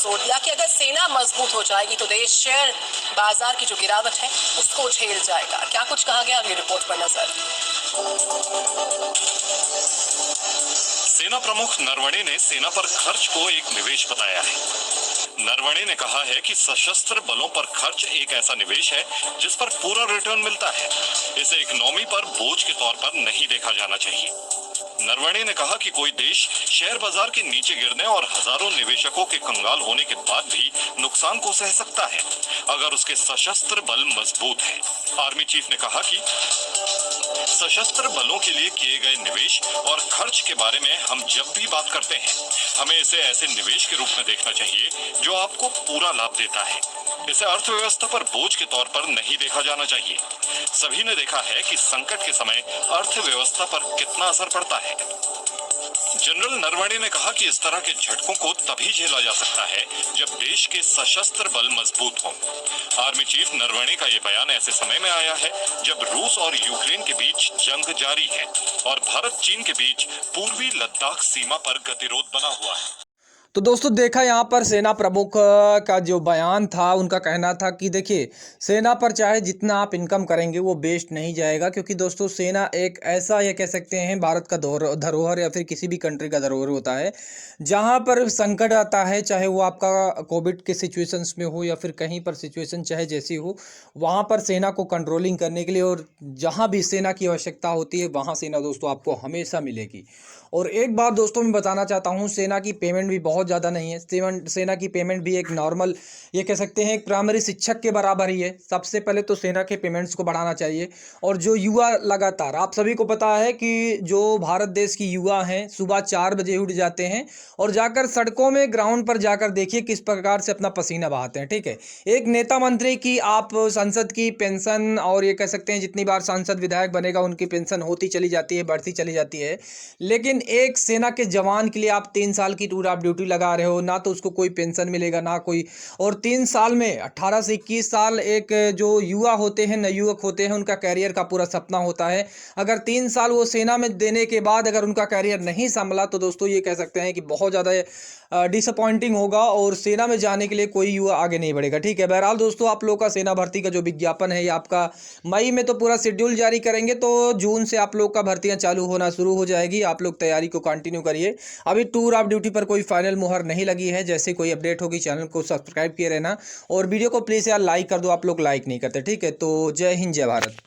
जोर दिया कि अगर सेना मजबूत हो जाएगी तो देश शेयर बाजार की जो गिरावट है उसको झेल जाएगा। क्या कुछ कहा गया, अगली रिपोर्ट पर नजर। सेना प्रमुख नरवणे ने सेना पर खर्च को एक निवेश बताया है। नरवणे ने कहा है कि सशस्त्र बलों पर खर्च एक ऐसा निवेश है जिस पर पूरा रिटर्न मिलता है। इसे इकोनॉमी पर बोझ के तौर पर नहीं देखा जाना चाहिए। नरवणे ने कहा कि कोई देश शेयर बाजार के नीचे गिरने और हजारों निवेशकों के कंगाल होने के बाद भी नुकसान को सह सकता है अगर उसके सशस्त्र बल मजबूत है। आर्मी चीफ ने कहा कि सशस्त्र बलों के लिए किए गए निवेश और खर्च के बारे में हम जब भी बात करते हैं, हमें इसे ऐसे निवेश के रूप में देखना चाहिए जो आपको पूरा लाभ देता है। इसे अर्थव्यवस्था पर बोझ के तौर पर नहीं देखा जाना चाहिए। सभी ने देखा है कि संकट के समय अर्थव्यवस्था पर कितना असर पड़ता है। जनरल नरवणे ने कहा कि इस तरह के झटकों को तभी झेला जा सकता है जब देश के सशस्त्र बल मजबूत हों। आर्मी चीफ नरवणे का ये बयान ऐसे समय में आया है जब रूस और यूक्रेन के बीच जंग जारी है और भारत चीन के बीच पूर्वी लद्दाख सीमा पर गतिरोध बना हुआ है। तो दोस्तों देखा यहाँ पर सेना प्रमुख का जो बयान था, उनका कहना था कि देखिए सेना पर चाहे जितना आप इनकम करेंगे वो वेस्ट नहीं जाएगा, क्योंकि दोस्तों सेना एक ऐसा ये कह सकते हैं भारत का धरोहर या फिर किसी भी कंट्री का धरोहर होता है। जहाँ पर संकट आता है, चाहे वो आपका कोविड के सिचुएशंस में हो या फिर कहीं पर सिचुएशन चाहे जैसी हो, वहाँ पर सेना को कंट्रोलिंग करने के लिए और जहाँ भी सेना की आवश्यकता होती है वहाँ सेना दोस्तों आपको हमेशा मिलेगी। और एक बात दोस्तों मैं बताना चाहता हूँ, सेना की पेमेंट भी बहुत ज़्यादा नहीं है। सेना की पेमेंट भी एक नॉर्मल ये कह सकते हैं एक प्राइमरी शिक्षक के बराबर ही है। सबसे पहले तो सेना के पेमेंट्स को बढ़ाना चाहिए। और जो युवा लगातार, आप सभी को पता है कि जो भारत देश की युवा हैं सुबह 4 बजे उठ जाते हैं और जाकर सड़कों में ग्राउंड पर जाकर देखिए किस प्रकार से अपना पसीना बहाते हैं। ठीक है, एक नेता मंत्री की आप संसद की पेंशन और ये कह सकते हैं जितनी बार सांसद विधायक बनेगा उनकी पेंशन होती चली जाती है, बढ़ती चली जाती है। लेकिन एक सेना के जवान के लिए आप 3 साल की टूर आप ड्यूटी लगा रहे हो, ना तो उसको कोई पेंशन मिलेगा ना कोई। और 3 साल में 18 से 21 साल एक जो युवा होते हैं, नवयुवक होते हैं, उनका कैरियर का पूरा सपना होता है। अगर 3 साल वो सेना में देने के बाद अगर उनका कैरियर नहीं संभला तो दोस्तों ये कह सकते हैं कि बहुत ज़्यादा डिसअपॉइंटिंग होगा और सेना में जाने के लिए कोई युवा आगे नहीं बढ़ेगा। ठीक है, बहरहाल दोस्तों आप लोग का सेना भर्ती का जो विज्ञापन है ये आपका मई में तो पूरा शेड्यूल जारी करेंगे, तो जून से आप लोग का भर्तियां चालू होना शुरू हो जाएगी। आप लोग तैयारी को कंटिन्यू करिए। अभी टूर ऑफ ड्यूटी पर कोई फाइनल मुहर नहीं लगी है। जैसे कोई अपडेट होगी चैनल को सब्सक्राइब किए रहना और वीडियो को प्लीज़ यार लाइक कर दो, आप लोग लाइक नहीं करते। ठीक है, तो जय हिंद जय भारत।